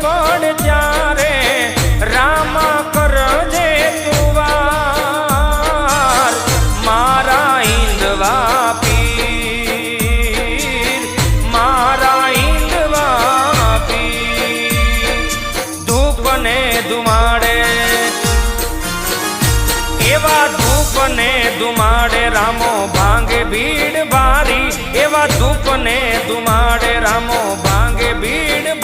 પડ ત્યારે રામા કરજે તુવાર મારા ઈંદવા પીર મારા ઈંદવા પીર ધૂપ ને ધુમાડે એવા ધૂપ ને ધુમાડે રામો ભાંગે ભીડ ભારી એવા ધૂપ ને ધુમાડે રામો ભાંગે ભીડ